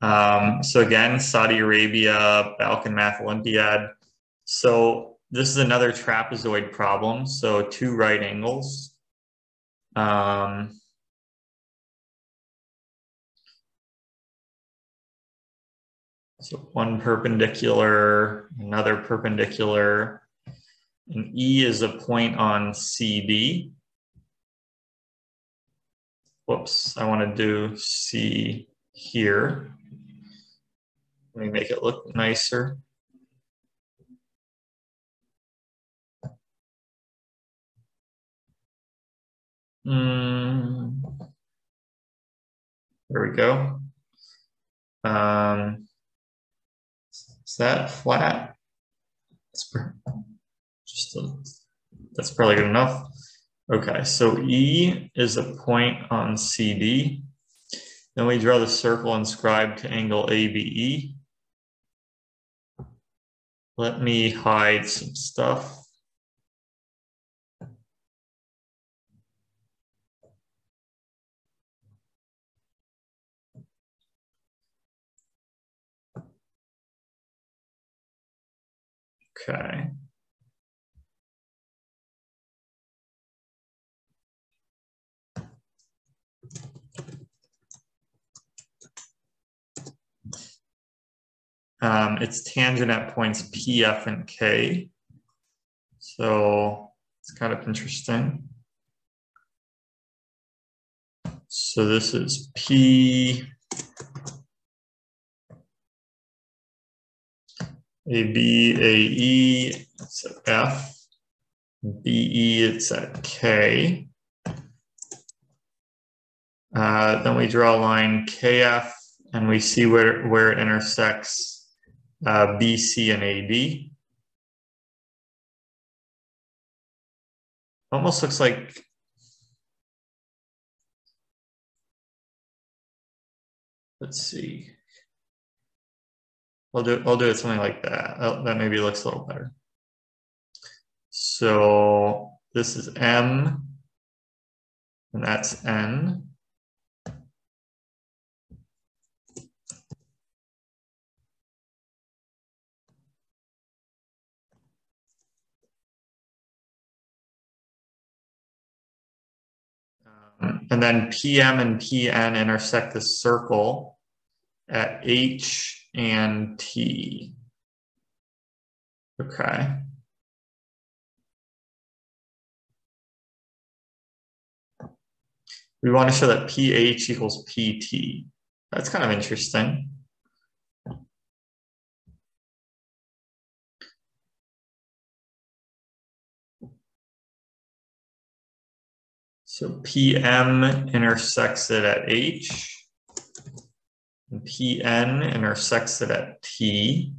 So again, Saudi Arabia, Balkan Math Olympiad. So this is another trapezoid problem. So two right angles. So one perpendicular, another perpendicular, and E is a point on CD. Whoops, I want to do C here. Let me make it look nicer. There we go. Is that flat? That's probably good enough. Okay, so E is a point on CD. Then we draw the circle inscribed to angle ABE. Let me hide some stuff. Okay. It's tangent at points P, F, and K. So it's kind of interesting. So this is P, AB, AE, it's at F, BE, it's at K. Then we draw a line KF, and we see where it intersects BC and AD. Almost looks like let's see. I'll do it something like that. That maybe looks a little better. So this is M, and that's N. And then PM and PN intersect the circle at H and T. Okay. We want to show that PH equals PT. That's kind of interesting. So PM intersects it at H, and PN intersects it at T.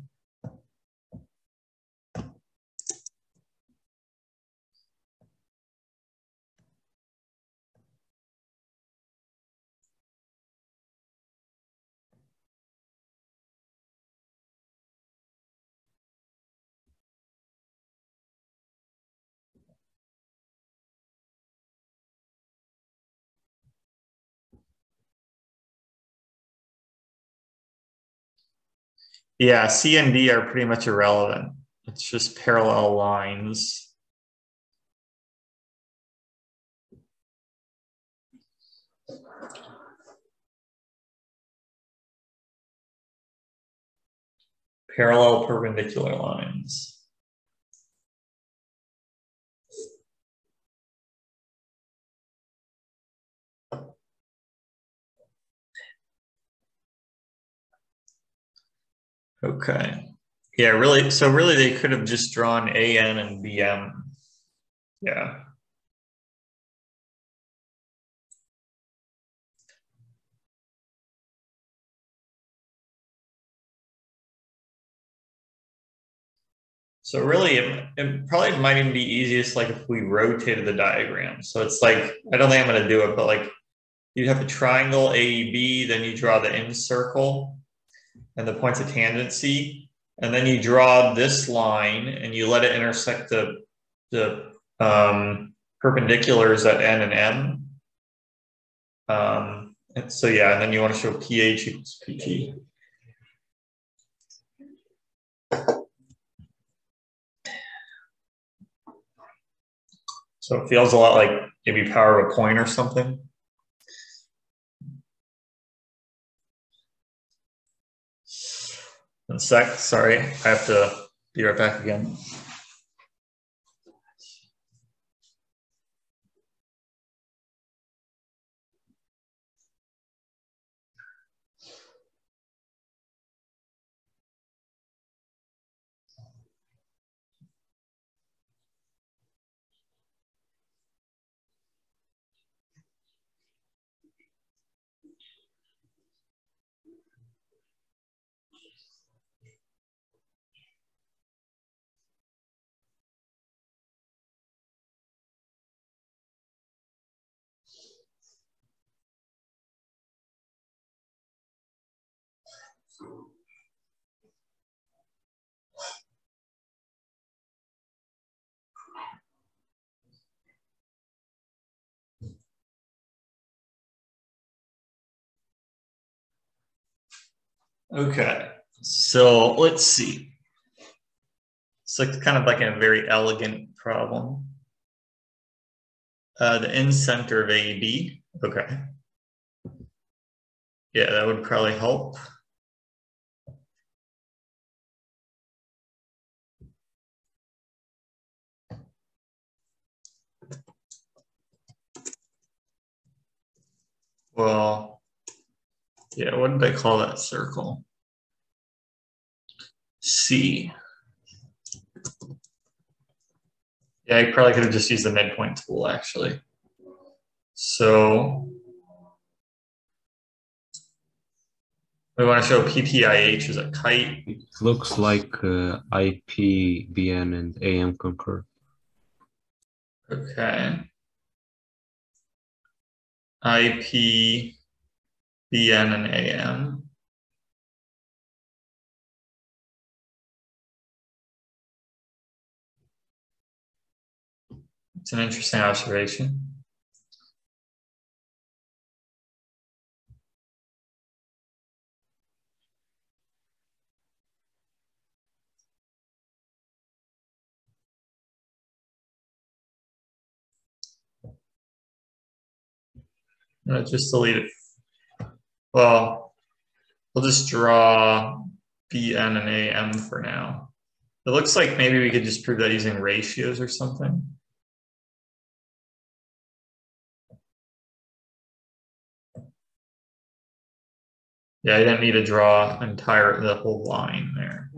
Yeah, C and D are pretty much irrelevant. It's just parallel lines. Parallel perpendicular lines. Okay. Yeah, really. So really they could have just drawn AN and BM. Yeah. So really, it probably might even be easiest like if we rotated the diagram. So it's like, I don't think I'm going to do it, but like you'd have a triangle AEB, then you draw the end circle and the points of tangency, and then you draw this line and you let it intersect the perpendiculars at N and M. So yeah, and then you want to show pH equals PT. So it feels a lot like maybe power of a point or something. One sec, sorry, I have to be right back again. Okay, so let's see. It's like kind of like a very elegant problem. The end center of AB. Okay. Yeah, that would probably help. Well, yeah, what did I call that circle? C. Yeah, I probably could have just used the midpoint tool actually. So we want to show PPIH as a kite. It looks like IP, BN, and AM concur. Okay. IP, BN, and AM. It's an interesting observation. I'm gonna just delete it. Well, we'll just draw BN and AM for now. It looks like maybe we could just prove that using ratios or something. Yeah, I didn't need to draw the whole line there.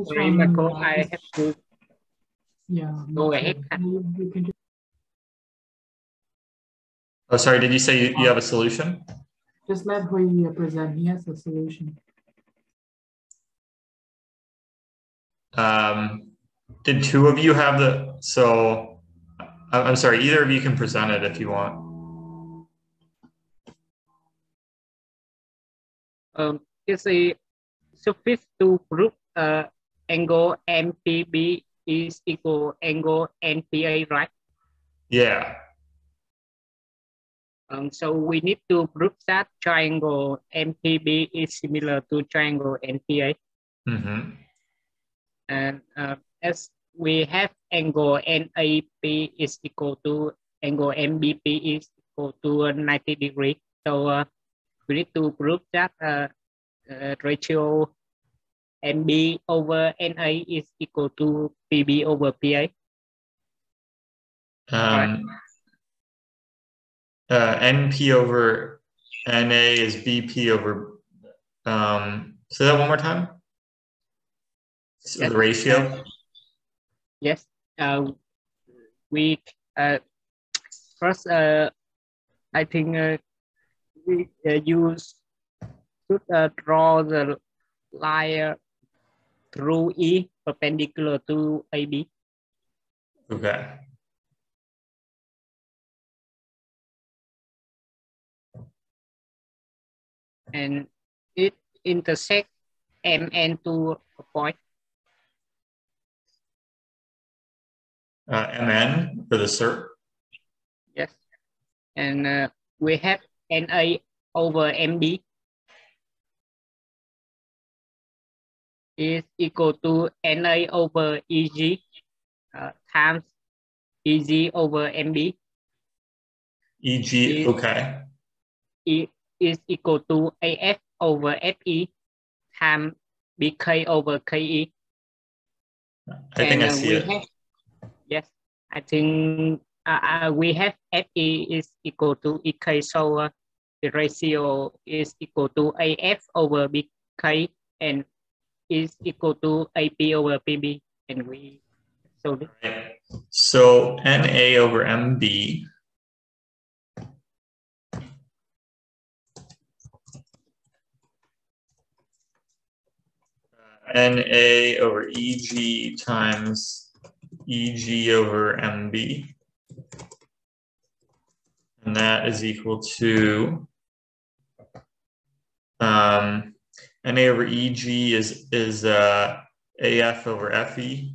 Sorry, Marco, I have to go ahead. Oh, sorry, did you say you have a solution? Just let Hui present. He has a solution. Did two of you have the, so I'm sorry, either of you can present it if you want. You see, suffice to prove angle MPB is equal angle NPA, right? Yeah. So we need to prove that triangle MPB is similar to triangle NPA. Mm-hmm. And as we have angle NAP is equal to angle MBP is equal to 90 degrees. So we need to prove that ratio NB over NA is equal to PB over PA. Right. NP over NA is BP over, say that one more time? So yes. The ratio? Yes. We first, I think we should draw the line through E perpendicular to AB. Okay. And it intersects MN to a point. MN for the cert? Yes. And we have NA over MB is equal to NA over EG times EG over MB. EG, okay. Is equal to AF over FE times BK over KE. I think I see it. Yes, I think we have FE is equal to EK, so the ratio is equal to AF over BK and is equal to AP over PB, and we solve it. Right. So NA over MB NA over EG times EG over MB. And that is equal to NA over EG is AF over FE.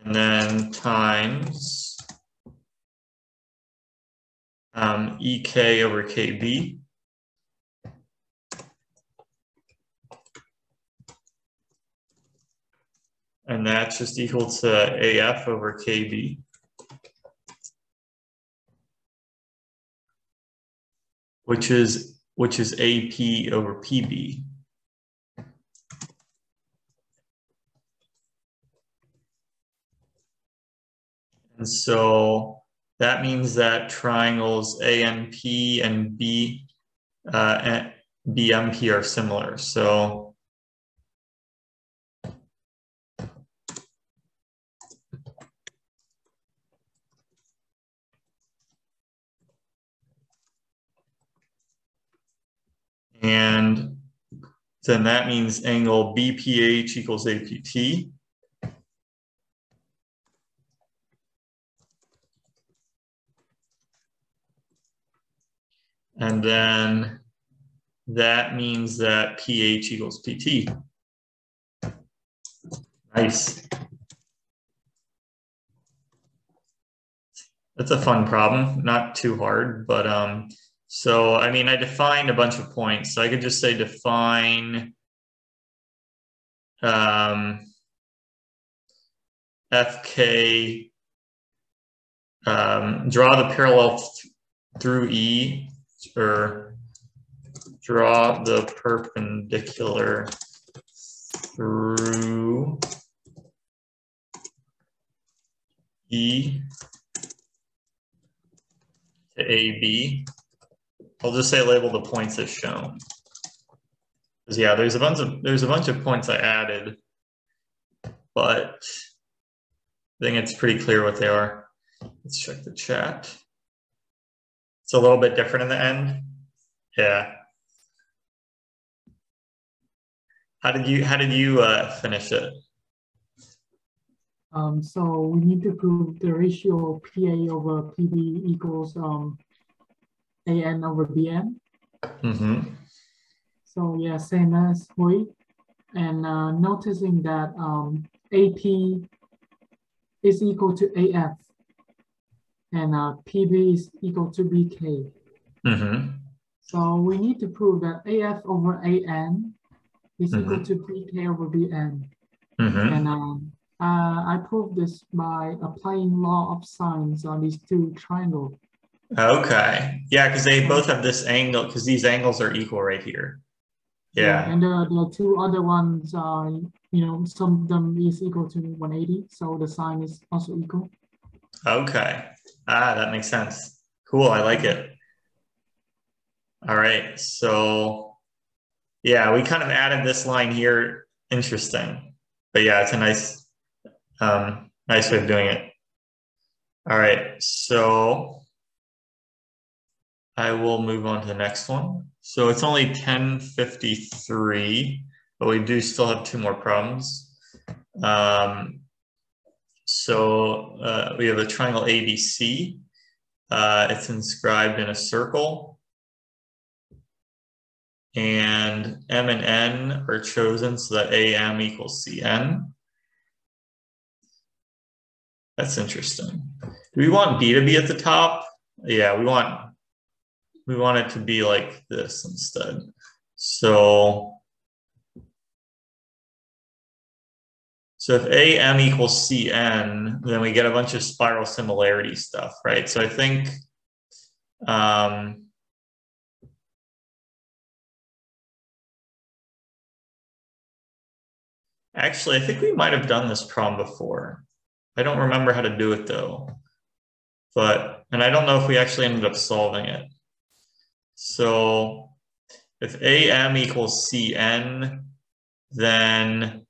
And then times EK over KB. And that's just equal to AF over KB. Which is AP over PB. And so that means that triangles ANP and BMP are similar. So and then that means angle BPH equals APT. And then that means that PH equals PT. Nice. That's a fun problem, not too hard, but so I mean I defined a bunch of points. So I could just say define FK, draw the parallel through E, or draw the perpendicular through E to AB. I'll just say label the points as shown. Because yeah, there's a bunch of points I added, but I think it's pretty clear what they are. Let's check the chat. It's a little bit different in the end. Yeah. How did you finish it? So we need to prove the ratio of PA over PB equals AN over BN. Mm-hmm. So yeah, same as Hui. And noticing that AP is equal to AF and PB is equal to BK. Mm-hmm. So we need to prove that AF over AN is equal to BK over BN. Mm-hmm. And I proved this by applying law of sines on these two triangles. Okay. Yeah, because they both have this angle, because these angles are equal right here. Yeah. And the two other ones, you know, some of them is equal to 180, so the sine is also equal. Okay. Ah, that makes sense. Cool. I like it. All right. So yeah, we kind of added this line here. Interesting. But yeah, it's a nice, nice way of doing it. All right. So I will move on to the next one. So it's only 10:53, but we do still have two more problems. So we have a triangle ABC. It's inscribed in a circle. And M and N are chosen so that AM equals CN. That's interesting. Do we want B to be at the top? Yeah, we want it to be like this instead. So if AM equals CN, then we get a bunch of spiral similarity stuff, right? So I think actually, I think we might have done this problem before. I don't remember how to do it though. And I don't know if we actually ended up solving it. So if AM equals CN, then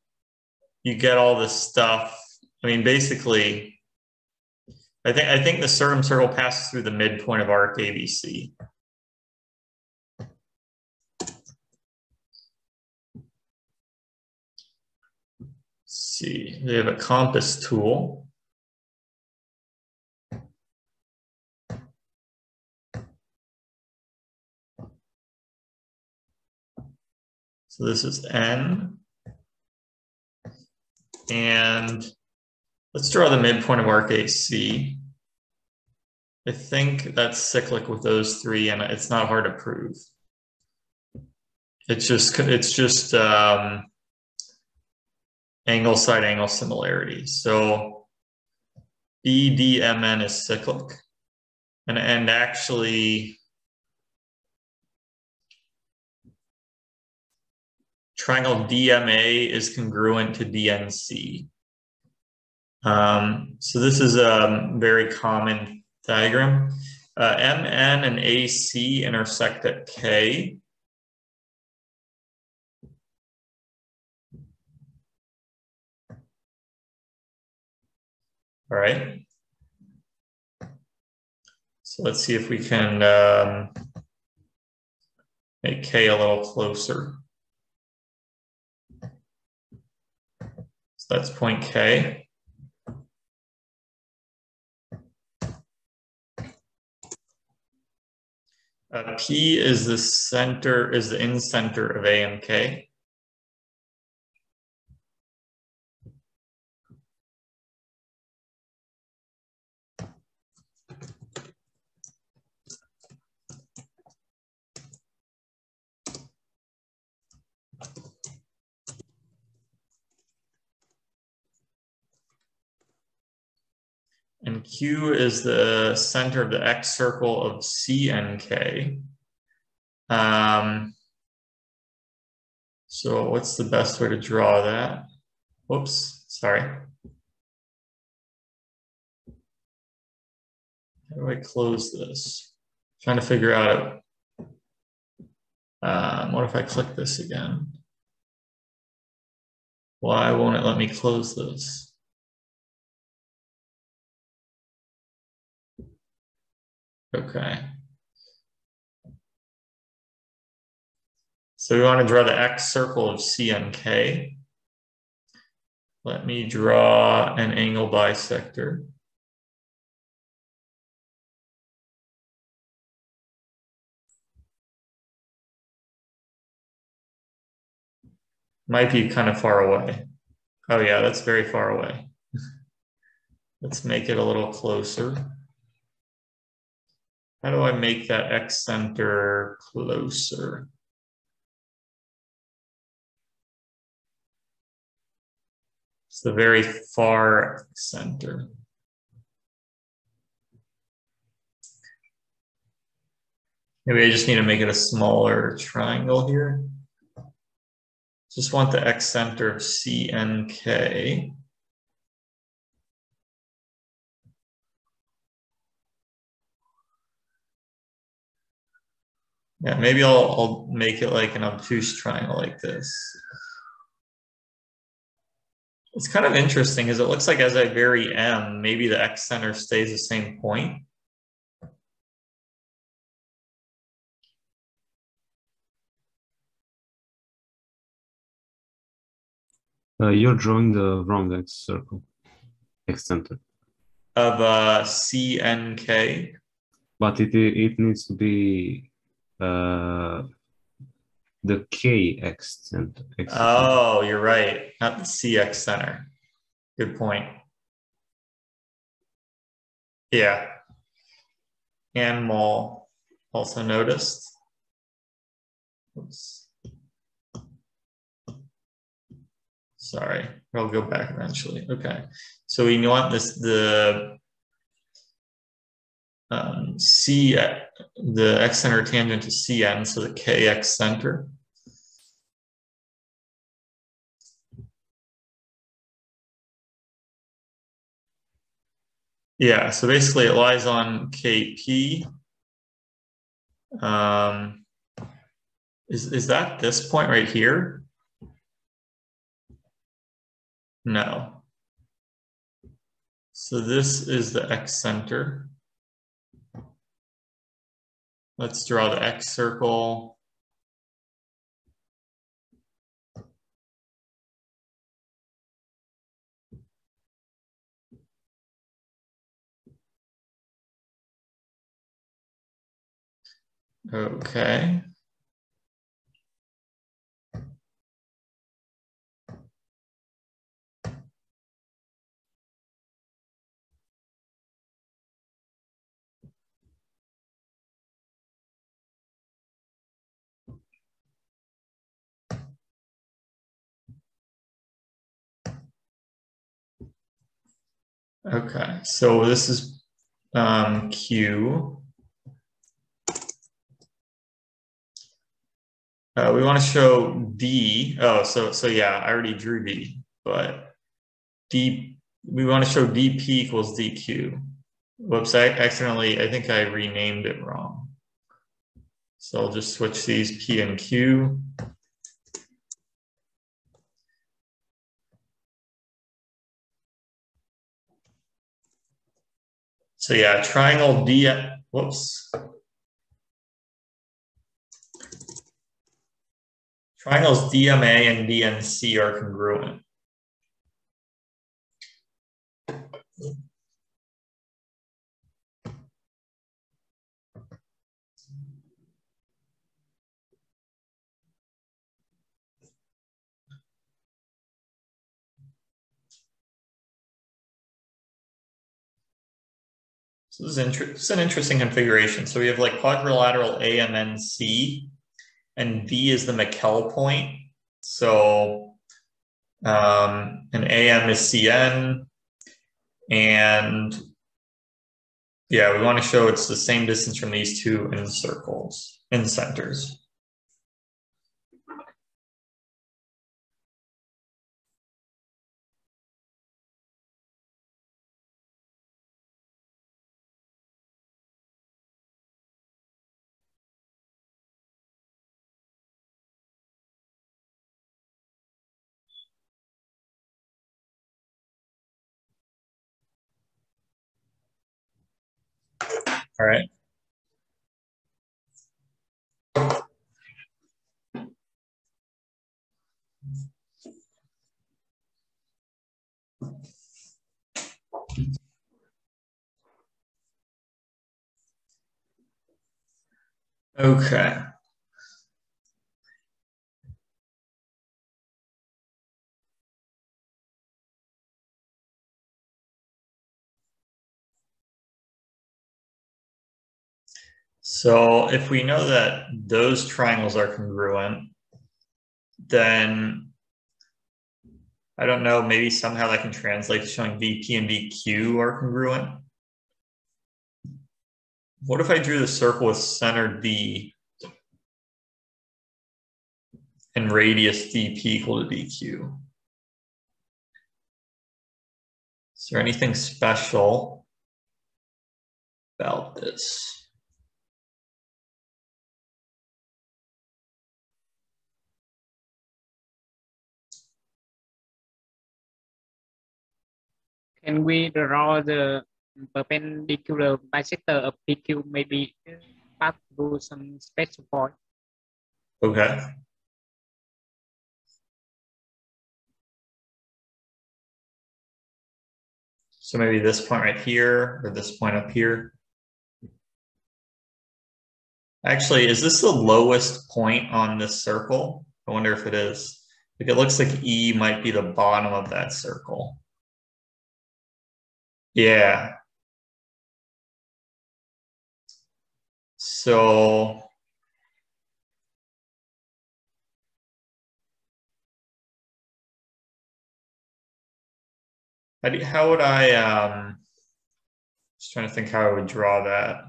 you get all this stuff. I mean, basically, I think the circle passes through the midpoint of arc ABC. Let's see, they have a compass tool. So this is N. And let's draw the midpoint of arc AC. I think that's cyclic with those three, and it's not hard to prove. It's just angle side angle similarity. So BDMN is cyclic, and actually triangle DMA is congruent to DNC. So this is a very common diagram. MN and AC intersect at K. All right. So let's see if we can make K a little closer. So that's point K. P is the center, is the in-center of A and K. And Q is the center of the X circle of CNK. So what's the best way to draw that? Whoops, sorry. How do I close this? I'm trying to figure out, what if I click this again? Why won't it let me close this? Okay. So we want to draw the X circle of CNK. Let me draw an angle bisector. Might be kind of far away. Oh yeah, that's very far away. Let's make it a little closer. How do I make that X center closer? It's the very far center. Maybe I just need to make it a smaller triangle here. Just want the X center of CNK. Yeah, maybe I'll make it like an obtuse triangle like this. It's kind of interesting because it looks like as I vary M, maybe the X center stays the same point. You're drawing the wrong X circle, X center. Of CNK. But it needs to be the KX center. Oh, you're right. Not the CX center. Good point. Yeah. And mol also noticed. Oops. Sorry, I'll go back eventually. Okay. So we want this, the C, the x center tangent to Cn, so the kx center. Yeah, so basically it lies on Kp. Is that this point right here? No. So this is the x center. Let's draw the x circle. Okay. Okay, so this is Q. We want to show D. Oh, so yeah, I already drew D, but D, we want to show dP equals dQ. Whoops, I think I renamed it wrong. So I'll just switch these P and Q. So yeah, triangle D, whoops. Triangles DMA and DNC are congruent. So this is an interesting configuration. So we have like quadrilateral AMNC, and D is the McKell point. So an AM is CN, and yeah, we want to show it's the same distance from these two in circles, in centers. All right. Okay. So if we know that those triangles are congruent, then I don't know, maybe somehow that can translate to showing VP and VQ are congruent. What if I drew the circle with center D and radius DP equal to DQ? Is there anything special about this? Can we draw the perpendicular bisector of PQ maybe pass through some special point? Okay. So maybe this point right here, or this point up here. Actually, is this the lowest point on this circle? I wonder if it is. Like, it looks like E might be the bottom of that circle. Yeah. So how would I, just trying to think how I would draw that.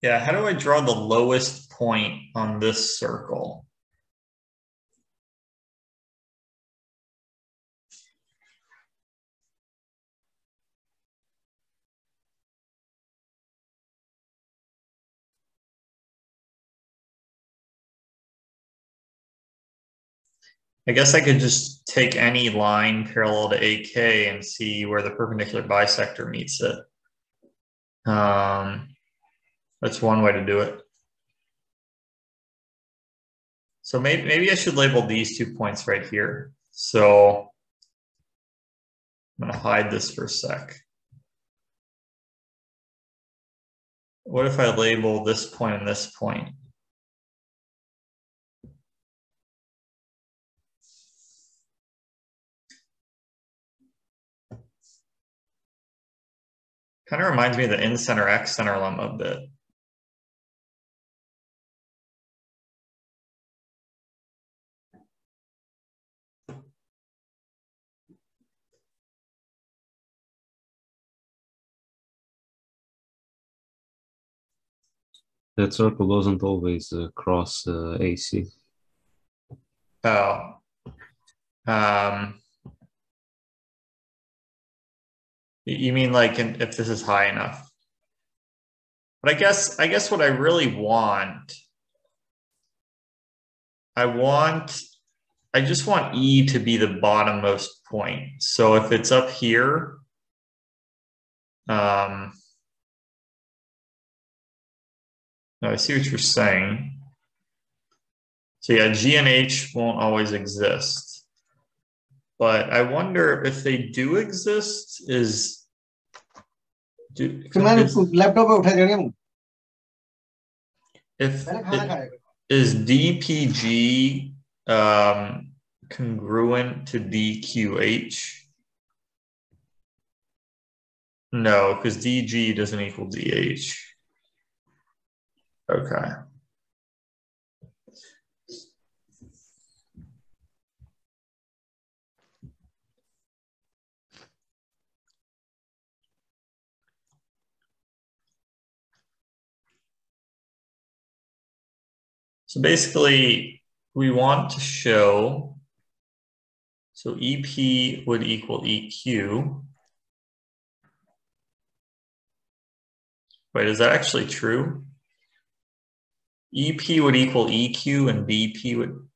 Yeah, how do I draw the lowest point on this circle? I guess I could just take any line parallel to AK and see where the perpendicular bisector meets it. That's one way to do it. So maybe I should label these 2 points right here. So I'm going to hide this for a sec. What if I label this point and this point? Kind of reminds me of the in-center x-center lemma a bit. That circle doesn't always cross AC. Oh. You mean like if this is high enough? But I guess what I really want, I just want E to be the bottommost point. So if it's up here, no, I see what you're saying. So yeah, G and H won't always exist. But I wonder if they do exist is if is DPG congruent to DQH? No, because DG doesn't equal DH. Okay. So basically, we want to show, so EP would equal EQ. Wait, is that actually true? EP would equal EQ and BP would...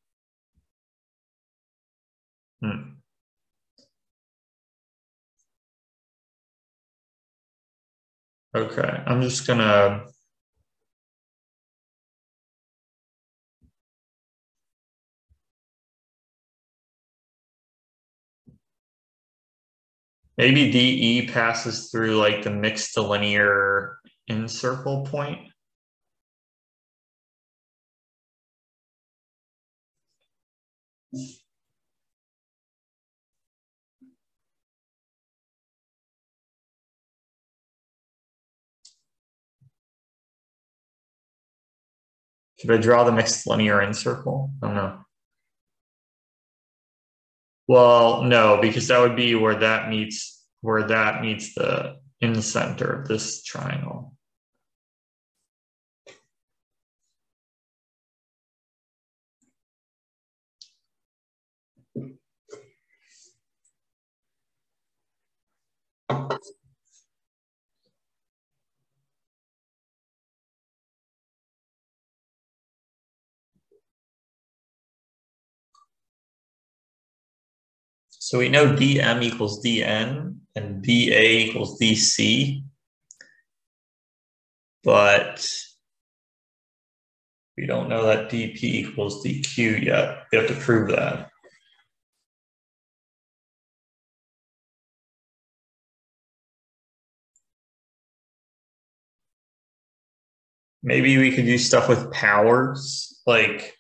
Okay, I'm just gonna... Maybe DE passes through like the mixed to linear in-circle point. Should I draw the mixed linear in-circle? I don't know. Well, no, because that would be where that meets the in-center of this triangle. So we know dm equals dn and dA equals dc, but we don't know that dp equals dq yet. We have to prove that. maybe we could do stuff with powers, like,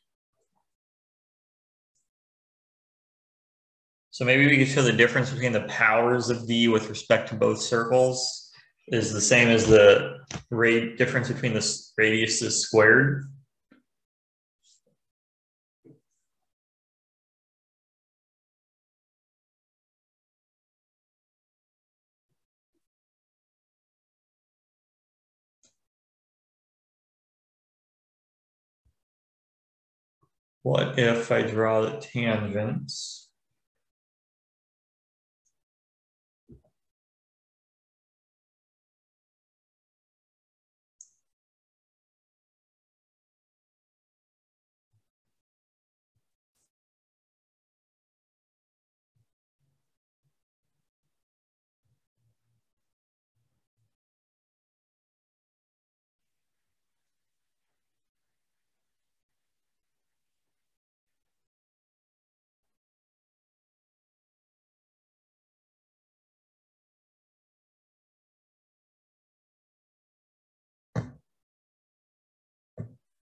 so maybe we could show the difference between the powers of D with respect to both circles is the same as the difference between the radiuses squared. What if I draw the tangents?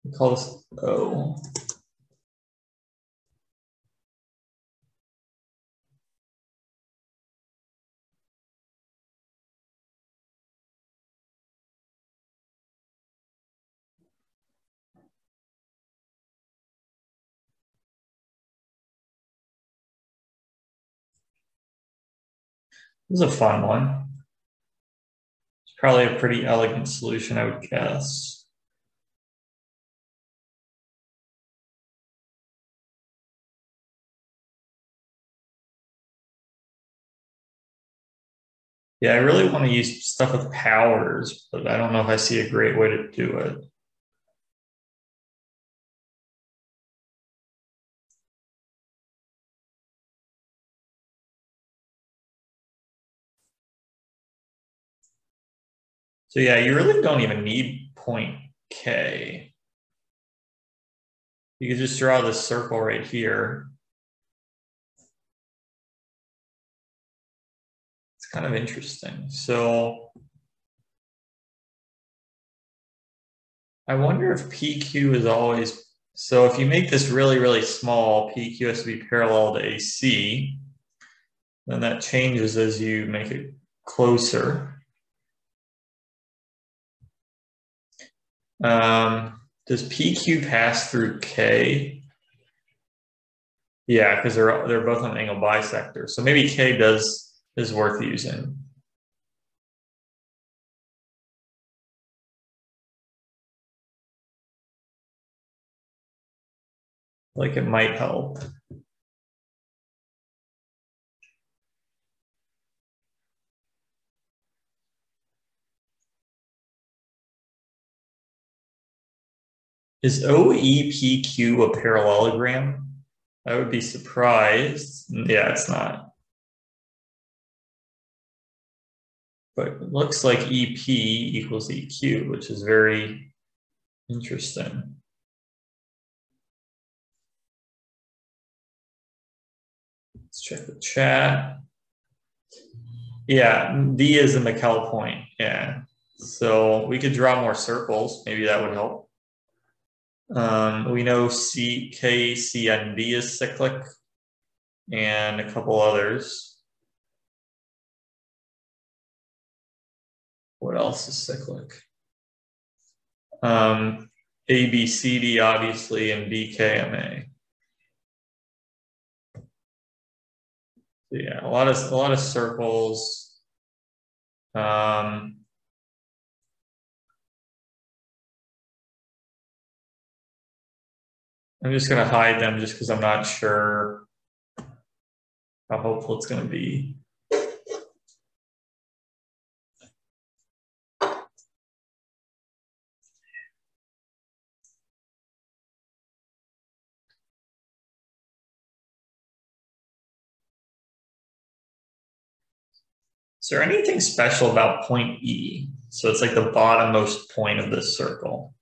We call this O. This is a fun one. It's probably a pretty elegant solution, I would guess. Yeah, I really want to use stuff with powers, but I don't know if I see a great way to do it. So yeah, you really don't even need point K. You could just draw this circle right here. It's kind of interesting. So I wonder if PQ is always, so if you make this really, really small, PQ has to be parallel to AC, then that changes as you make it closer. Does PQ pass through K? Yeah, because they're both on an angle bisector. So maybe K is worth using. Like it might help. Is OEPQ a parallelogram? I would be surprised. Yeah, it's not. But it looks like EP equals EQ, which is very interesting. Let's check the chat. Yeah, D is a McKell point. Yeah. So we could draw more circles. Maybe that would help. We know K, C, and D is cyclic, and a couple others. What else is cyclic? A, B, C, D, obviously, and D, K, M, A. So yeah, a lot of circles. I'm just going to hide them just because I'm not sure how helpful it's going to be. Is there anything special about point E? So it's like the bottommost point of this circle.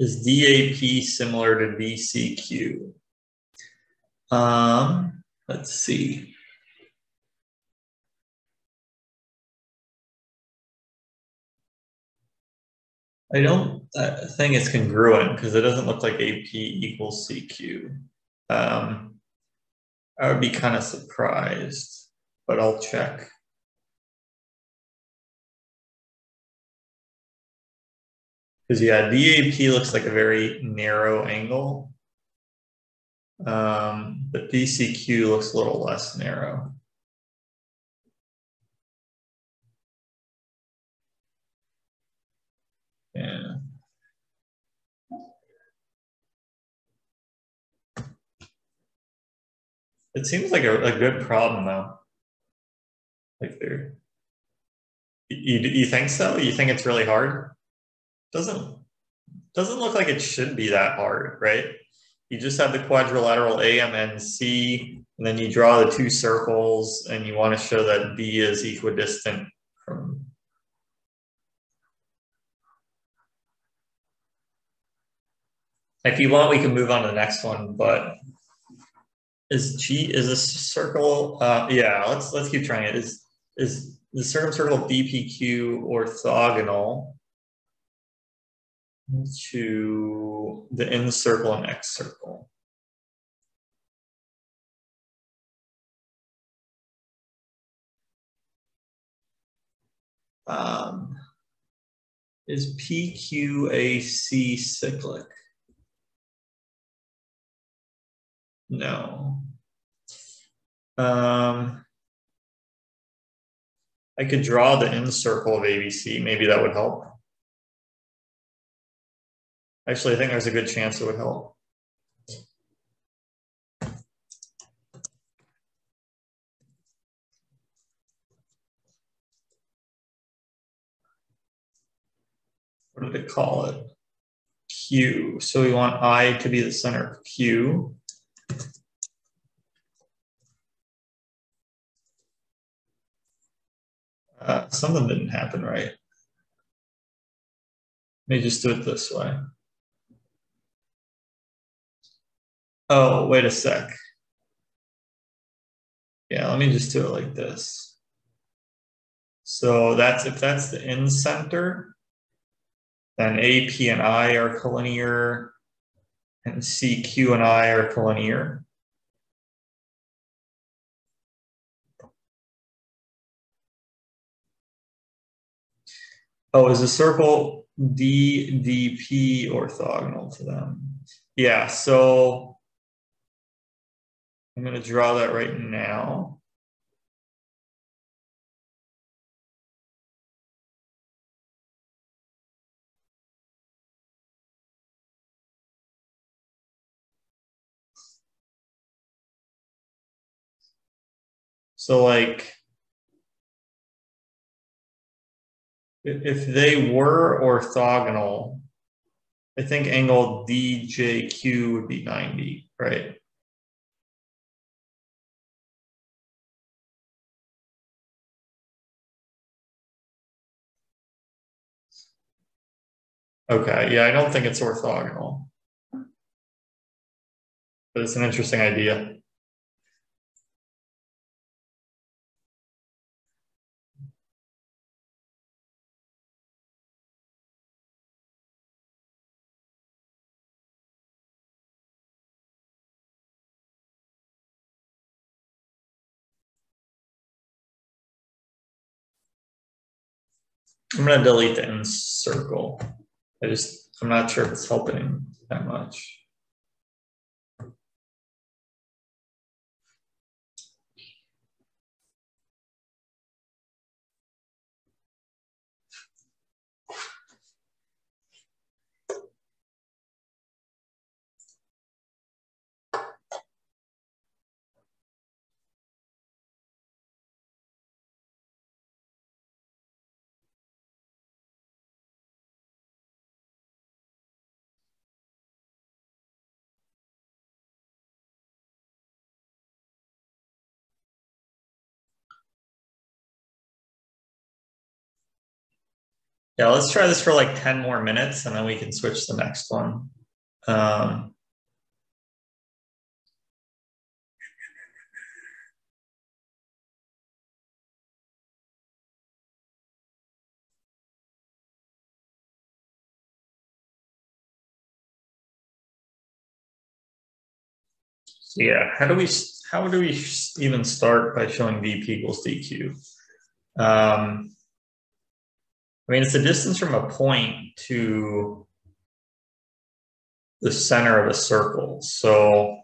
Is DAP similar to DCQ? Let's see. I don't think it's congruent because it doesn't look like AP equals CQ. I would be kind of surprised, but I'll check. Because yeah, DAP looks like a very narrow angle. But DCQ looks a little less narrow. Yeah. It seems like a good problem though. Like you think so? You think it's really hard? Doesn't look like it should be that hard, right? You just have the quadrilateral AMNC, and then you draw the two circles, and you want to show that B is equidistant from. If you want, we can move on to the next one, but is this circle? Yeah, let's keep trying it. Is the circle DPQ orthogonal to the N circle and X circle? Is PQAC cyclic? No. I could draw the N circle of ABC. Maybe that would help. Actually, I think there's a good chance it would help. What did it call it? Q. So we want I to be the center of Q. Something didn't happen right. Let me just do it this way. Oh, wait a sec. Yeah, let me just do it like this. So if that's the N center, then AP and I are collinear, and CQ and I are collinear. Oh, is the circle DDP orthogonal to them? Yeah, so I'm going to draw that right now. So like, if they were orthogonal, I think angle DJQ would be 90, right? Okay, yeah, I don't think it's orthogonal, but it's an interesting idea. I'm going to delete the N circle. I'm not sure if it's helping that much. Yeah, let's try this for like 10 more minutes and then we can switch to the next one. So yeah, how do we even start by showing VP equals DQ? I mean, it's the distance from a point to the center of a circle. So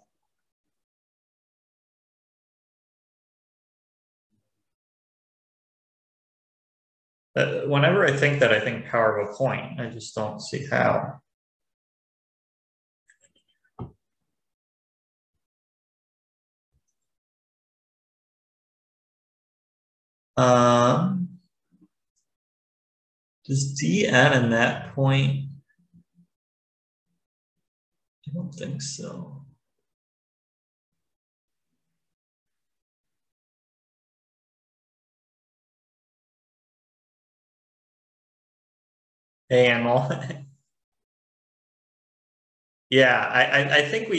whenever I think that, I think power of a point. I just don't see how. Does dn in that point? I don't think so. Hey, Emil. Yeah, I think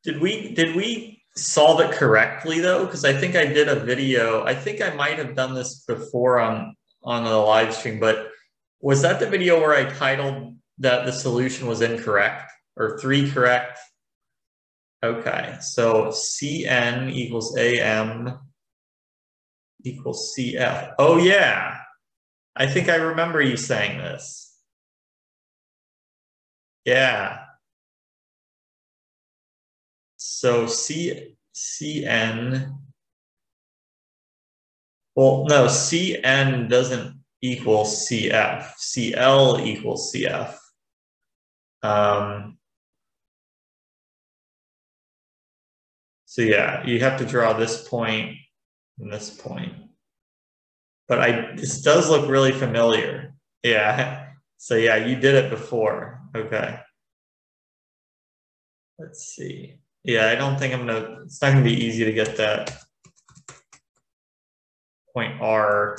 did we solve it correctly though? Because I think I did a video. I think I might have done this before on the live stream, but was that the video where I titled that the solution was incorrect or 3 correct? Okay, so Cn equals Am equals Cf. Oh yeah, I think I remember you saying this. Yeah. So Cn, well, no, Cn doesn't equal Cf. Cl equals Cf. So yeah, you have to draw this point and this point. But this does look really familiar. Yeah. So yeah, you did it before. Okay. Let's see. Yeah, I don't think it's not gonna be easy to get that point R.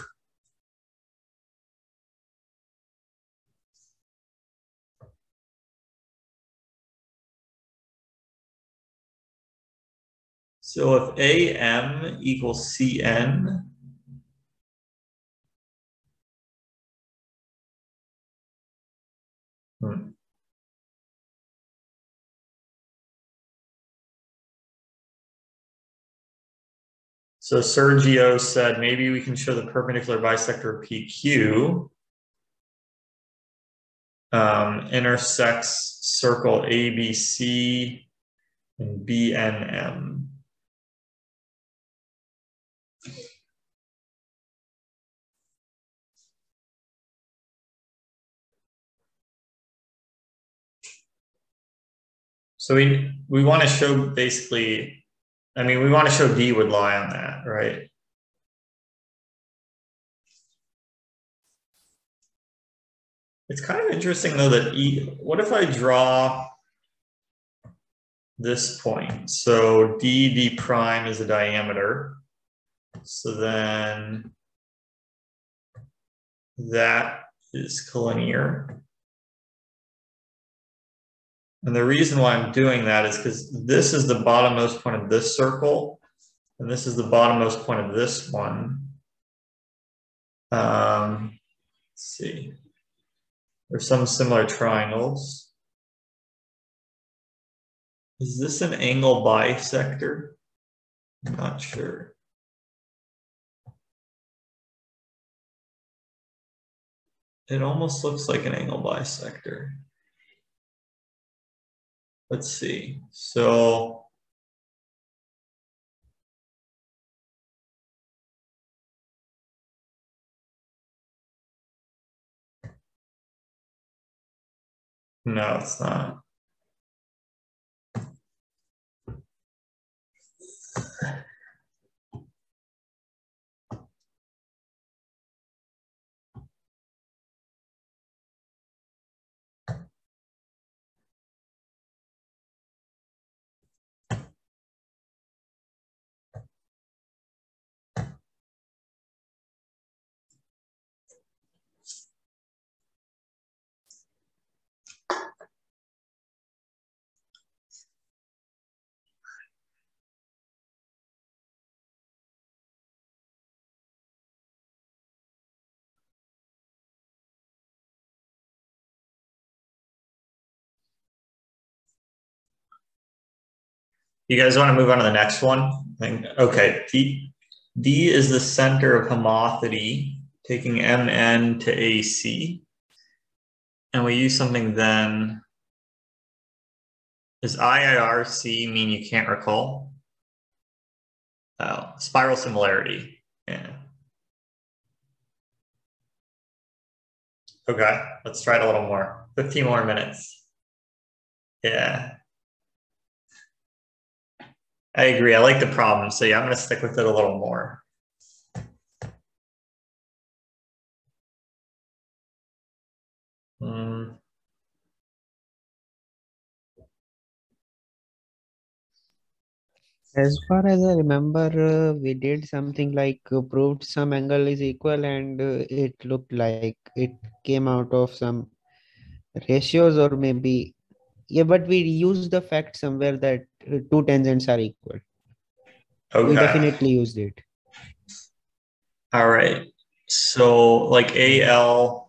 So if Am equals Cn, So Sergio said maybe we can show the perpendicular bisector PQ intersects circle ABC and BNM. So we want to show basically, I mean, we want to show D would lie on that, right? It's kind of interesting though that what if I draw this point? So D prime is a diameter. So then that is collinear. And the reason why I'm doing that is because this is the bottommost point of this circle, and this is the bottommost point of this one. Let's see. There's some similar triangles. Is this an angle bisector? I'm not sure. It almost looks like an angle bisector. Let's see. So no, it's not. You guys want to move on to the next one? Okay, D is the center of homothety, taking MN to AC. And we use something then. Does IIRC mean you can't recall? Oh, spiral similarity. Yeah. Okay, let's try it a little more. 15 more minutes. Yeah. I agree. I like the problem. So yeah, I'm going to stick with it a little more. As far as I remember, we did something like proved some angle is equal, and it looked like it came out of some ratios, or maybe, yeah, but we used the fact somewhere that two tangents are equal. Okay. We definitely used it. All right. So like AL.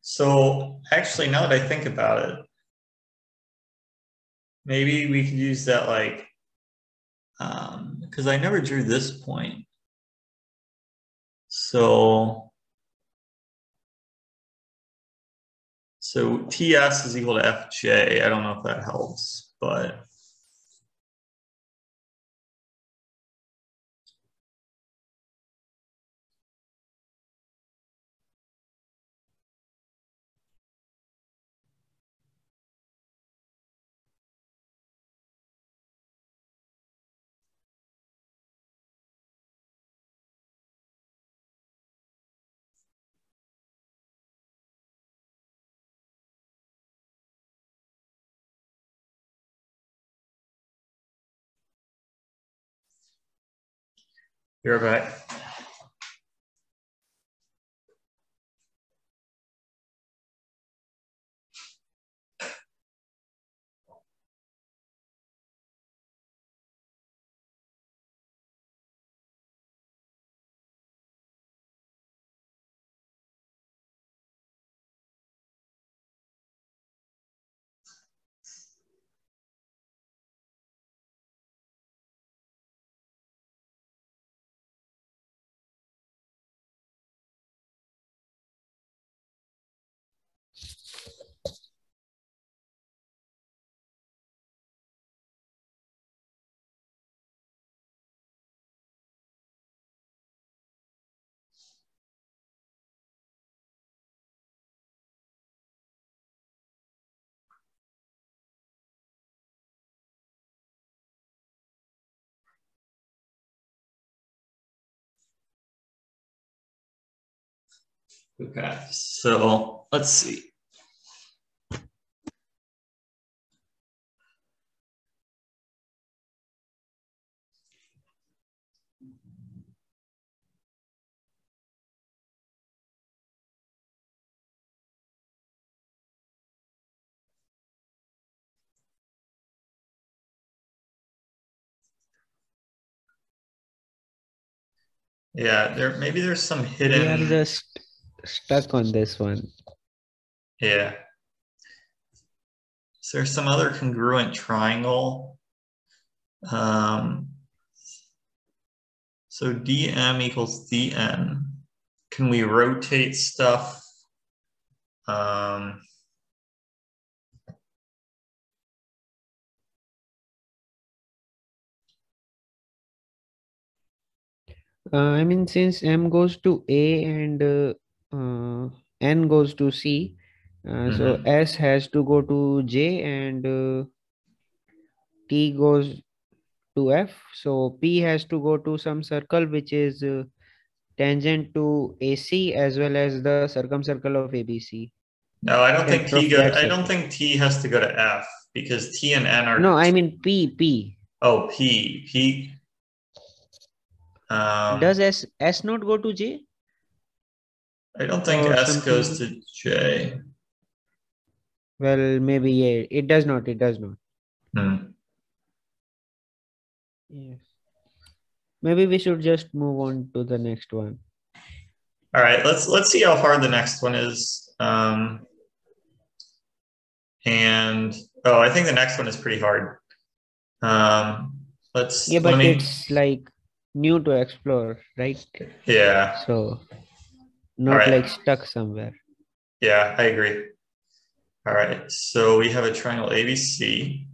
So actually, now that I think about it, maybe we could use that like, because I never drew this point. So TS is equal to FJ. I don't know if that helps, but. You're right. Okay, so let's see. Yeah, maybe there's some hidden. We are just stuck on this one. Yeah. Is there some other congruent triangle? So dm equals dn. Can we rotate stuff? I mean, since M goes to A and N goes to C, so S has to go to J and T goes to F. So P has to go to some circle which is tangent to AC as well as the circumcircle of ABC. No, I don't think T goes. I don't circle. think T has to go to F because T and N are. No, I mean P. Oh, P. Does S not go to J? I don't think S goes to J. Well, maybe yeah. It does not. It does not. Hmm. Yes. maybe we should just move on to the next one. All right, let's see how hard the next one is. And oh, I think the next one is pretty hard. Yeah, but it's like new to explore, right? Yeah. So not like stuck somewhere. Yeah, I agree. All right, so we have a triangle ABC,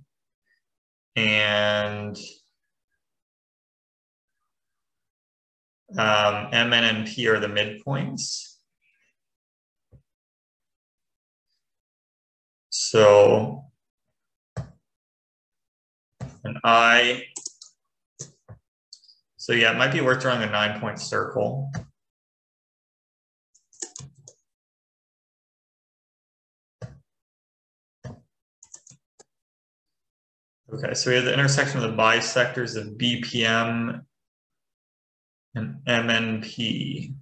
and MN and P are the midpoints. So an I, so yeah, it might be worth drawing a 9-point circle. Okay, so we have the intersection of the bisectors of BPM and MNP.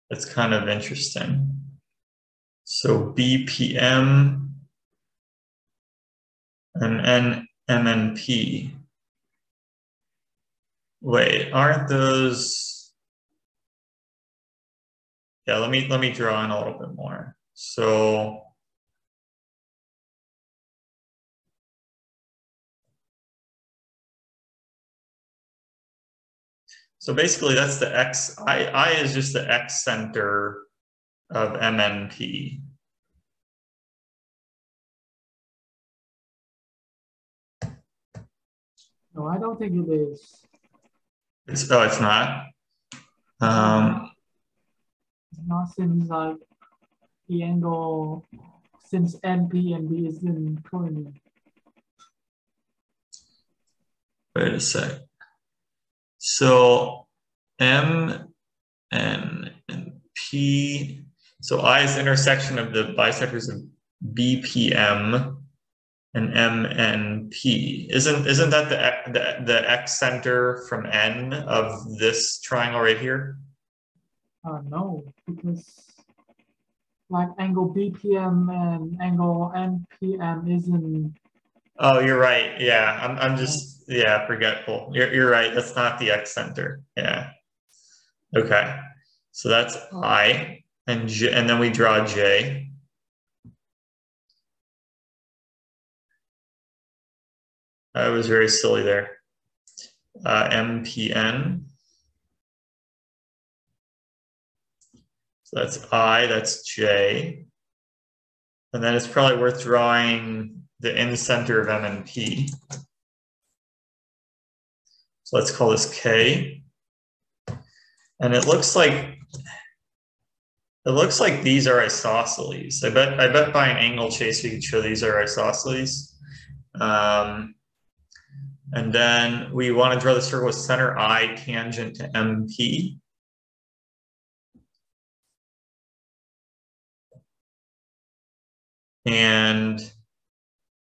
That's kind of interesting. So BPM and MNP. Wait, aren't those? Yeah, let me draw in a little bit more. So basically that's the X, I is just the X center of MNP. No, I don't think it is. It's not. It's not, since like the angle, since NP and B is in coordinate. Wait a sec. So M N and P. So I is the intersection of the bisectors of BPM and MNP. Isn't that the X center from N of this triangle right here? No, because like angle BPM and angle NPM isn't. Oh, you're right. Yeah, I'm just forgetful. You're right. That's not the X center. Yeah. Okay. So that's I and J, and then we draw J. I was very silly there. MPN. So that's I, that's J. And then it's probably worth drawing the in-center of M and P. So let's call this K. And it looks like these are isosceles. I bet by an angle chase we could show these are isosceles. And then we want to draw the circle with center I tangent to MP. And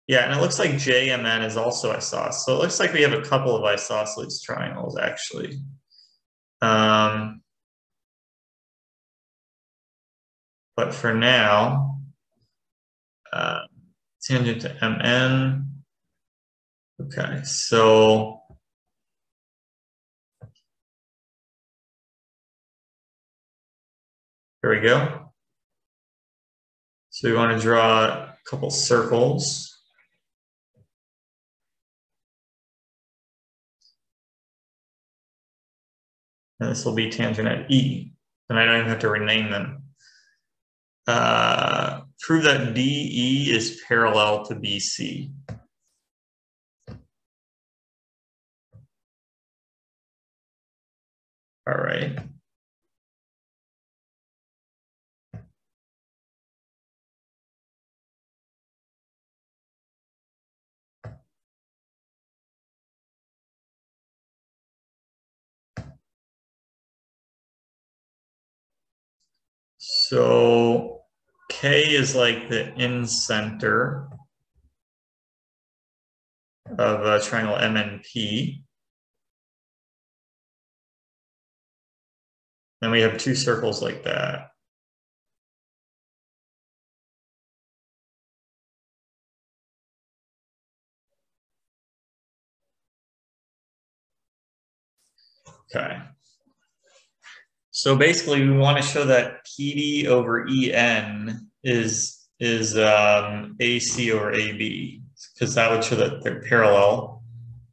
yeah, and it looks like JMN is also isosceles. So it looks like we have a couple of isosceles triangles actually. But for now, tangent to MN. Okay, so here we go. So we want to draw a couple circles. And this will be tangent at E. And I don't even have to rename them. Prove that DE is parallel to BC. All right. So K is like the in-center of a triangle MNP. Then we have two circles like that. Okay. So basically, we want to show that PD over EN is AC over AB, because that would show that they're parallel.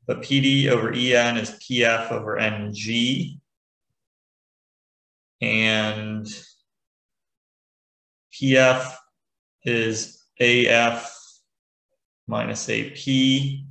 But PD over EN is PF over NG. And PF is AF minus AP.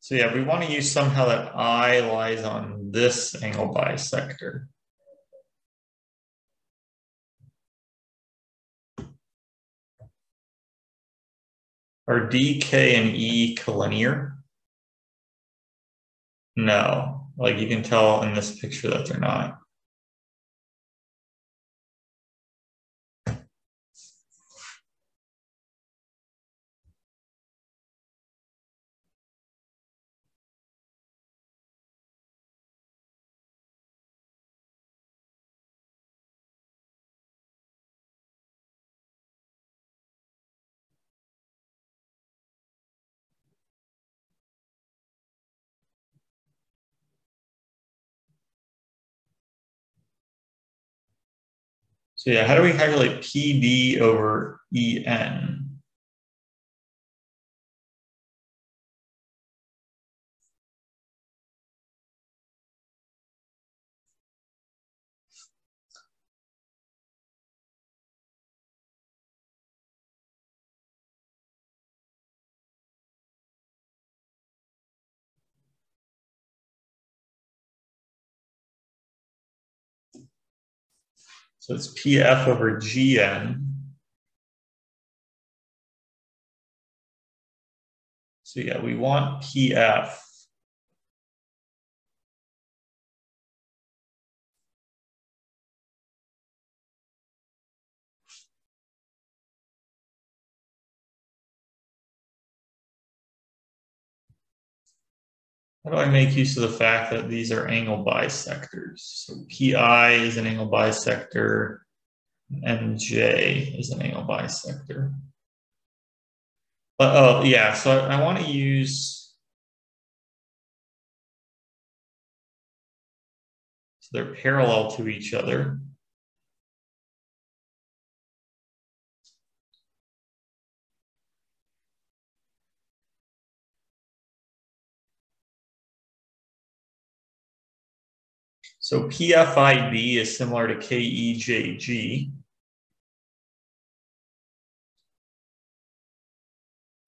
So yeah, we want to use somehow that I lies on this angle bisector. Are D, K, and E collinear? No, like you can tell in this picture that they're not. So yeah, how do we calculate PD over EN? So it's PF over GN. So yeah, we want PF. How do I make use of the fact that these are angle bisectors? So PI is an angle bisector, MJ is an angle bisector. But oh yeah, so I want to use, so they're parallel to each other. So PFIB is similar to KEJG.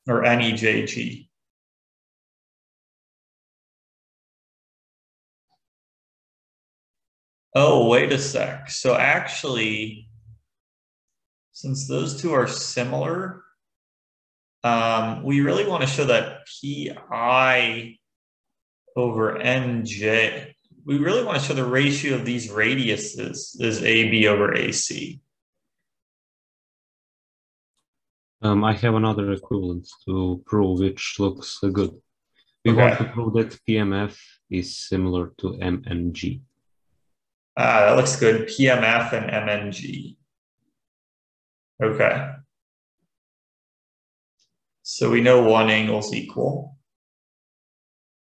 Or NEJG. Oh, wait a sec. So actually, since those two are similar, we really want to show that PI over NJ. We really want to show the ratio of these radiuses is AB over AC. I have another equivalent to prove, which looks good. We want to prove that PMF is similar to MNG. Ah, that looks good. PMF and MNG. Okay. So we know one angle is equal.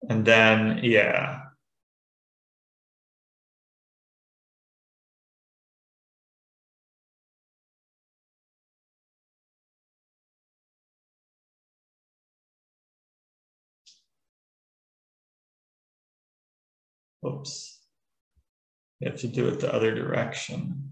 And then, yeah. Oops. You have to do it the other direction.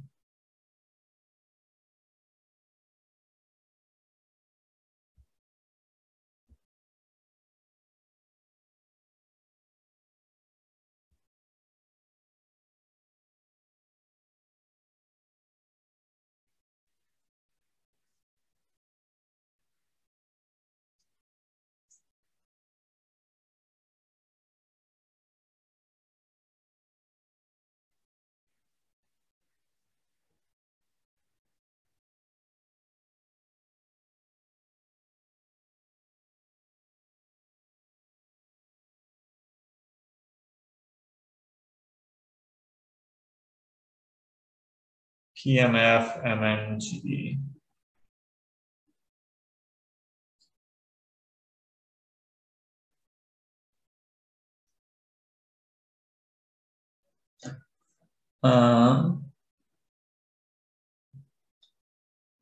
PMF, MNG.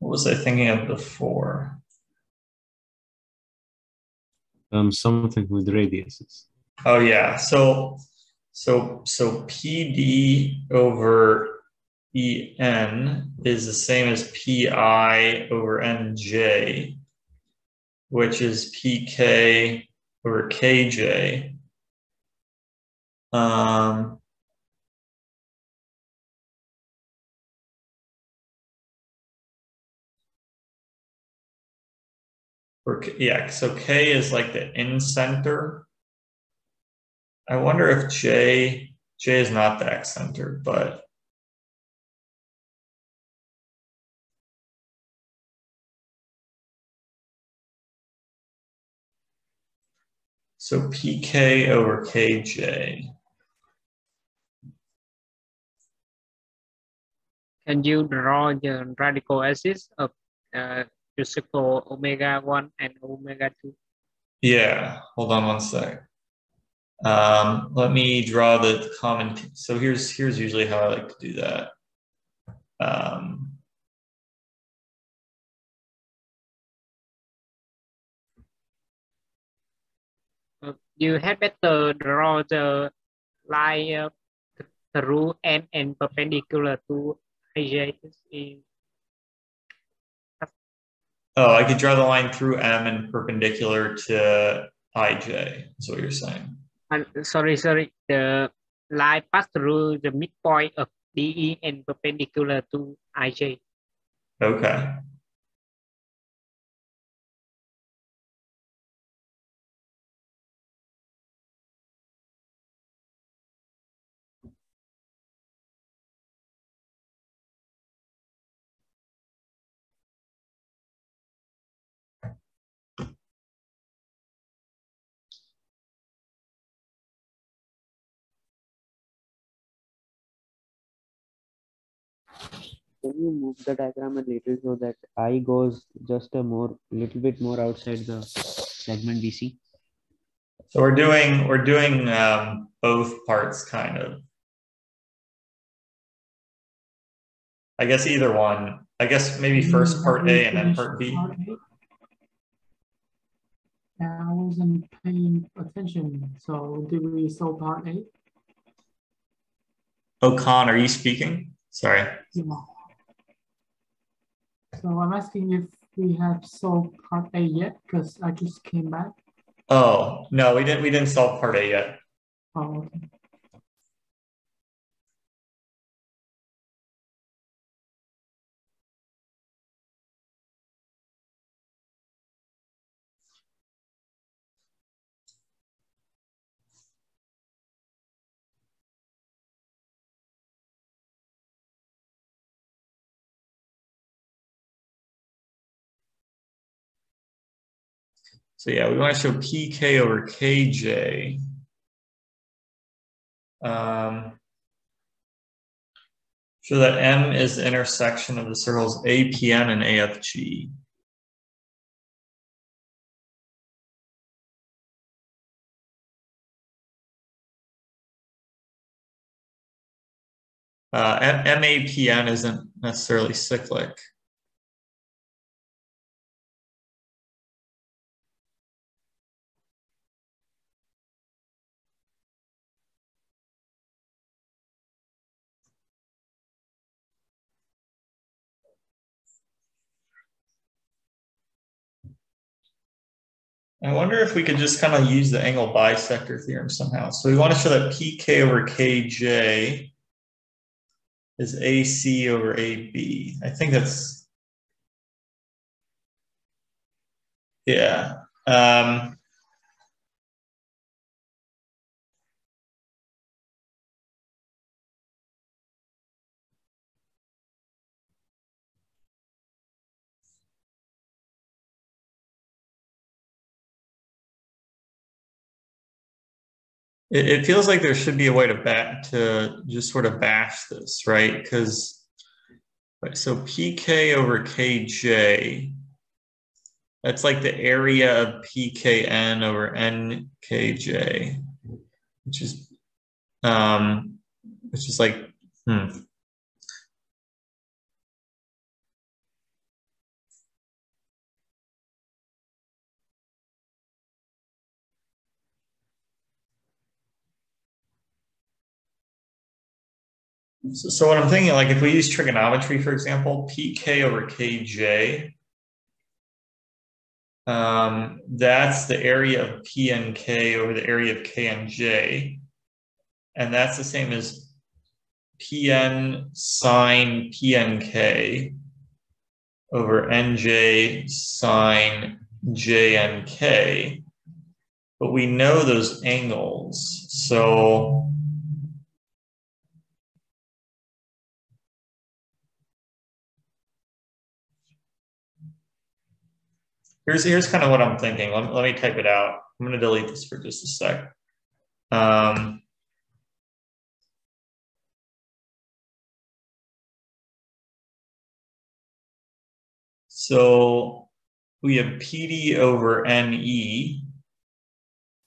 What was I thinking of before? Something with radiuses. Oh yeah, so PD over EN is the same as PI over NJ, which is PK over KJ. Yeah, so K is like the in-center. I wonder if J is not the X-center, but so PK over KJ. Can you draw the radical axis of the circle omega 1 and omega 2? Yeah, hold on one sec. Let me draw the common. So here's usually how I like to do that. You had better draw the line through M and perpendicular to IJ. Oh, I could draw the line through M and perpendicular to IJ, is what you're saying. Sorry. The line pass through the midpoint of DE and perpendicular to IJ. Okay. Can you move the diagram a little so that I goes just a little bit more outside the segment BC? So we're doing both parts kind of. I guess either one. I guess maybe first part A and then part B. I wasn't paying attention. So did we solve part A? Oh, Khan, are you speaking? Sorry. Yeah. So I'm asking if we have solved part A yet, because I just came back. Oh, no, we didn't solve part A yet. Oh, okay. So yeah, we want to show PK over KJ. Show that M is the intersection of the circles APN and AFG. MAPN isn't necessarily cyclic. I wonder if we could just kind of use the angle bisector theorem somehow. So we want to show that PK over KJ is AC over AB. I think that's, yeah. It feels like there should be a way to just sort of bash this, right? Because So PK over KJ, that's like the area of PKN over NKJ, which is like, So what I'm thinking, like if we use trigonometry, for example, PK over KJ, that's the area of PNK over the area of KNJ. And that's the same as PN sine PNK over NJ sine JNK. But we know those angles. So here's kind of what I'm thinking. Let me type it out. I'm going to delete this for just a sec. So we have PD over NE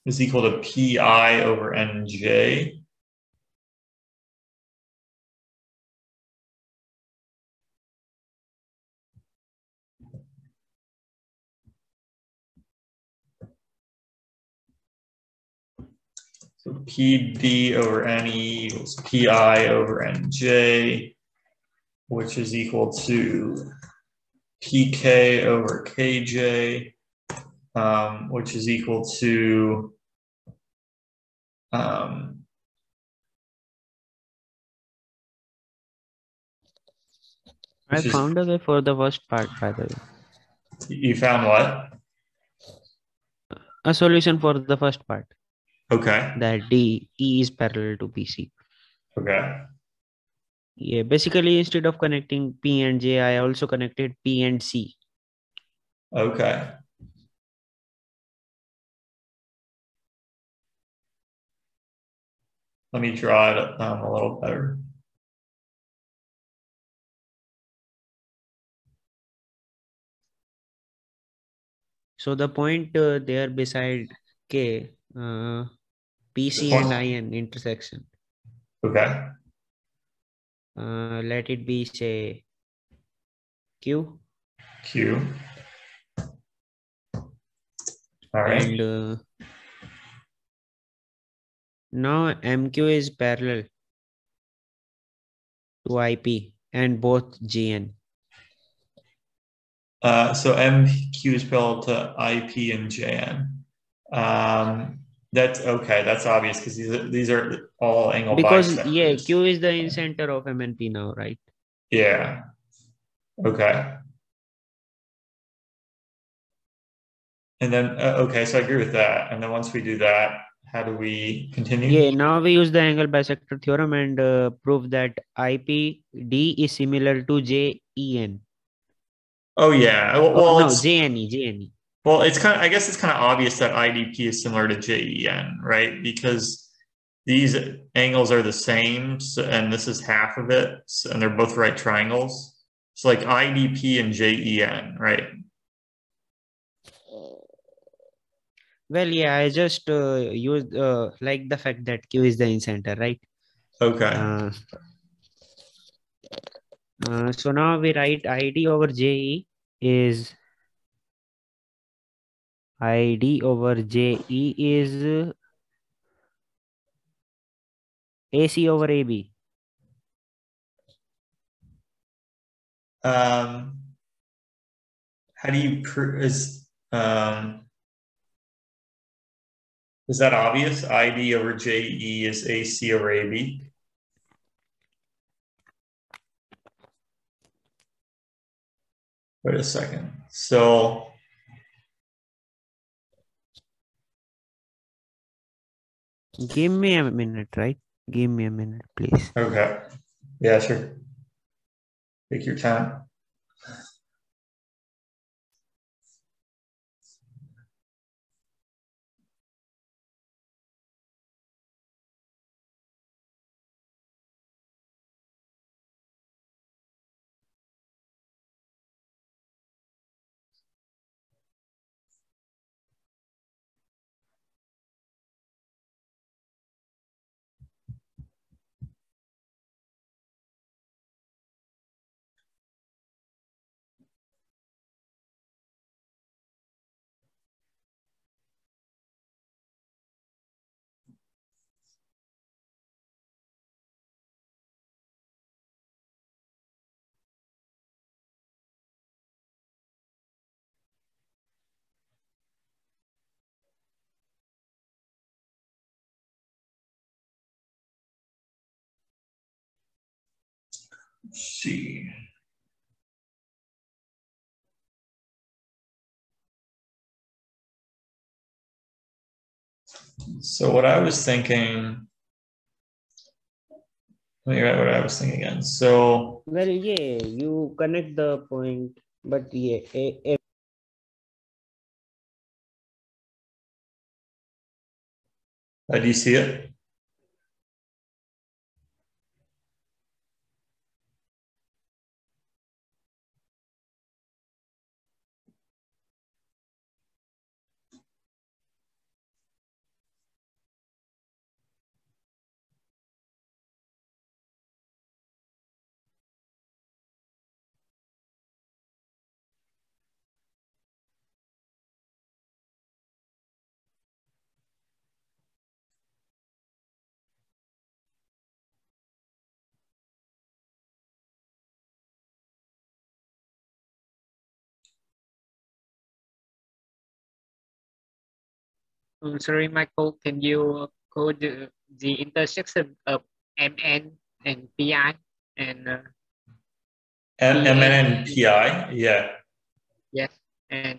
is equal to PI over NJ. So PD over NE equals PI over NJ, which is equal to PK over KJ, which is equal to I found a way for the first part, by the way. You found what? A solution for the first part. Okay. That DE is parallel to PC. Okay. Yeah, basically instead of connecting P and J, I also connected P and C. Okay. Let me draw it a little better. So the point there beside K, PC and IN intersection. Okay. Let it be, say, Q. Q. All right. And now MQ is parallel to IP and both GN. So MQ is parallel to IP and JN. That's okay. That's obvious because these are all angle because bisectors. Yeah, Q is the incenter of MNP now, right? Yeah. Okay. And then okay, so I agree with that. And then once we do that, how do we continue? Yeah, now we use the angle bisector theorem and prove that IPD is similar to JEN. Oh yeah. Well, no, JNE. Well, I guess it's kind of obvious that IDP is similar to JEN, right? Because these angles are the same, and this is half of it, and they're both right triangles. So like IDP and JEN, right? Well, yeah, I just used like the fact that Q is the incenter, right? Okay. So now we write ID over JE is ID over JE is AC over AB. How do you is that obvious? ID over JE is AC over AB. Wait a second. So give me a minute, right? Give me a minute, please. okay. Yeah, sure. Take your time. see. So what I was thinking, let me write what I was thinking again. So, well, yeah, you connect the point, but yeah, do you see it? Sorry, Michael, can you code the intersection of MN and PI and MN and PI, yeah. yes, and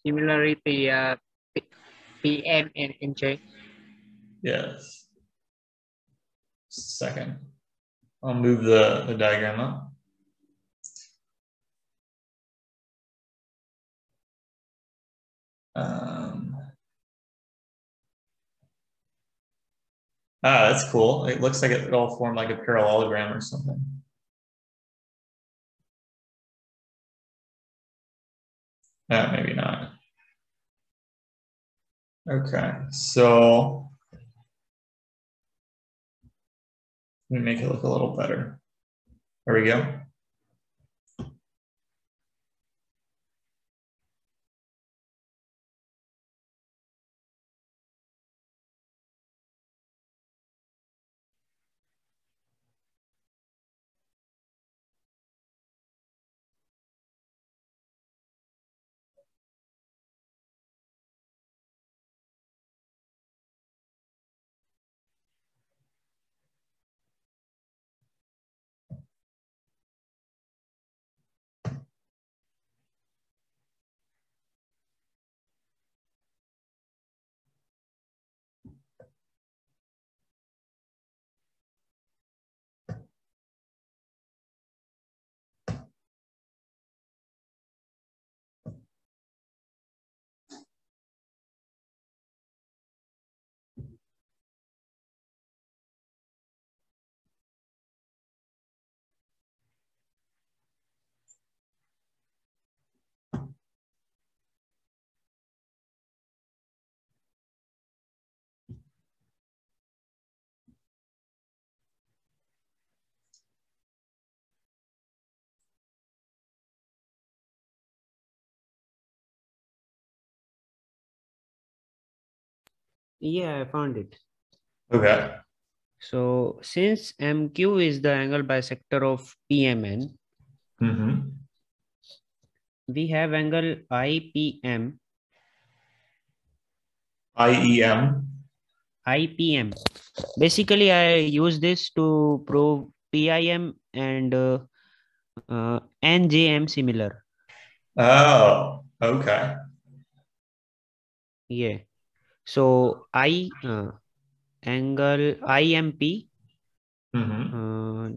similarity PM and NJ. Yes. Second. I'll move the diagram up. That's cool. It looks like it all formed like a parallelogram or something. Maybe not. Okay, so let me make it look a little better. There we go. yeah, I found it. Okay. So since MQ is the angle bisector of PMN, we have angle IPM. IEM. IPM. Basically, I use this to prove PIM and NJM similar. Oh, okay. Yeah. So angle IMP.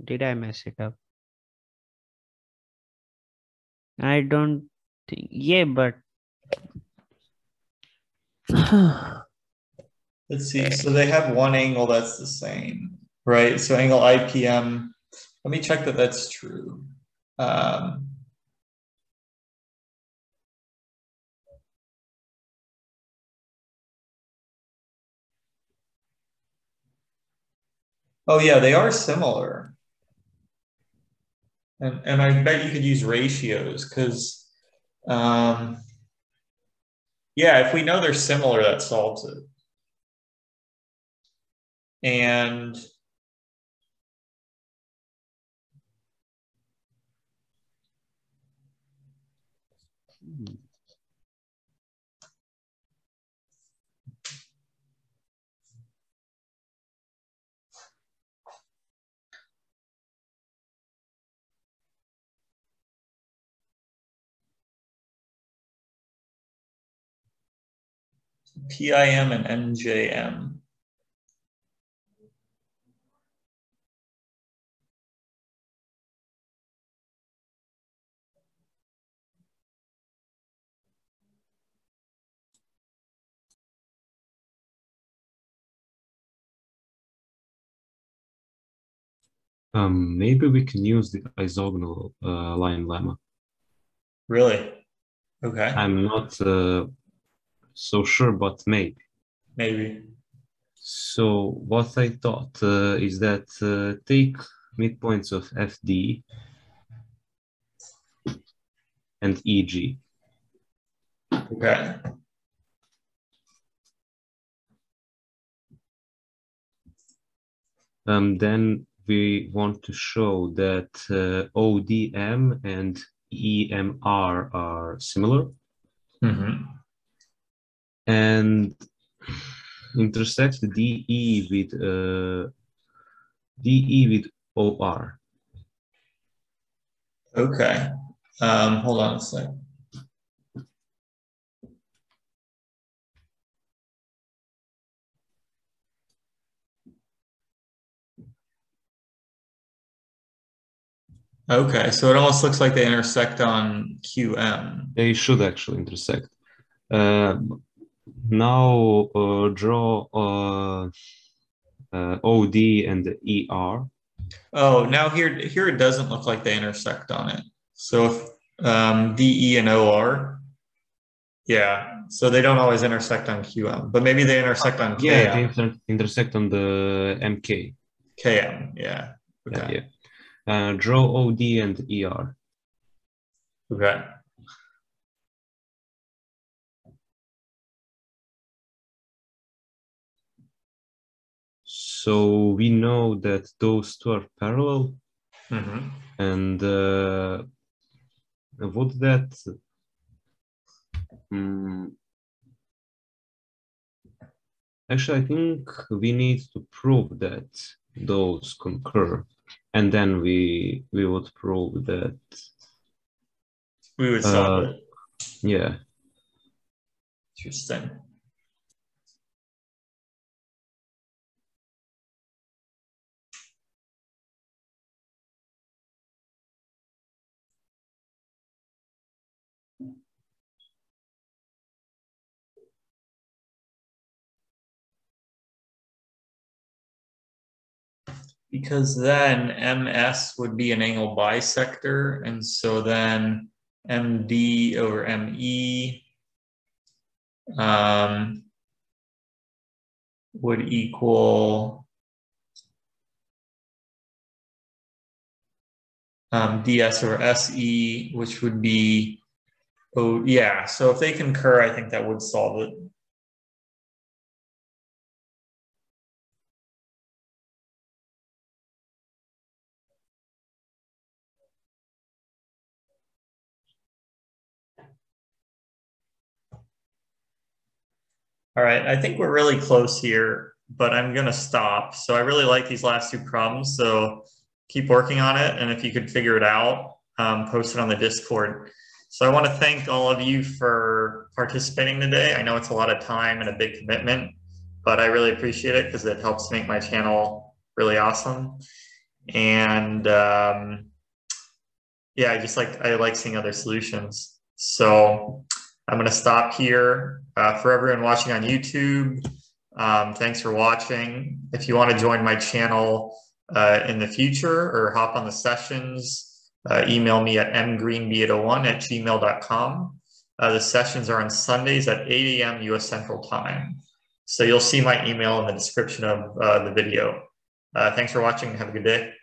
Did I mess it up? I don't think. Yeah, but Let's see. So they have one angle that's the same, right? So angle IPM. Let me check that that's true. Oh yeah, they are similar. And I bet you could use ratios because, yeah, if we know they're similar, that solves it. And PIM and NJM. Maybe we can use the isogonal line lemma. Really? Okay. I'm not so sure, but maybe. Maybe. So what I thought is that take midpoints of FD and EG. Okay. Then we want to show that ODM and EMR are similar. Mm-hmm. And intersect the DE with OR. Okay. Hold on a sec. Okay, so it almost looks like they intersect on QM. They should actually intersect. Now draw OD and ER. Oh, now here it doesn't look like they intersect on it. So if DE and OR, yeah, so they don't always intersect on QM, but maybe they intersect on KM. Yeah, they intersect on the MK. KM, yeah. Okay. Yeah. Draw OD and ER. Okay. So we know that those two are parallel. Mm-hmm. And would that actually, I think we need to prove that those concur, and then we would prove that We would solve it. Yeah. Interesting. Because then MS would be an angle bisector, and so then MD over ME would equal DS over SE, which would be, oh yeah, so if they concur, I think that would solve it. All right, I think we're really close here, but I'm gonna stop. So I really like these last two problems, so keep working on it. And if you could figure it out, post it on the Discord. So I wanna thank all of you for participating today. I know it's a lot of time and a big commitment, but I really appreciate it because it helps make my channel really awesome. And yeah, I like seeing other solutions. So I'm going to stop here. For everyone watching on YouTube, thanks for watching. If you want to join my channel in the future or hop on the sessions, email me at mgreenb801@gmail.com. The sessions are on Sundays at 8 a.m. US Central Time. So you'll see my email in the description of the video. Thanks for watching and have a good day.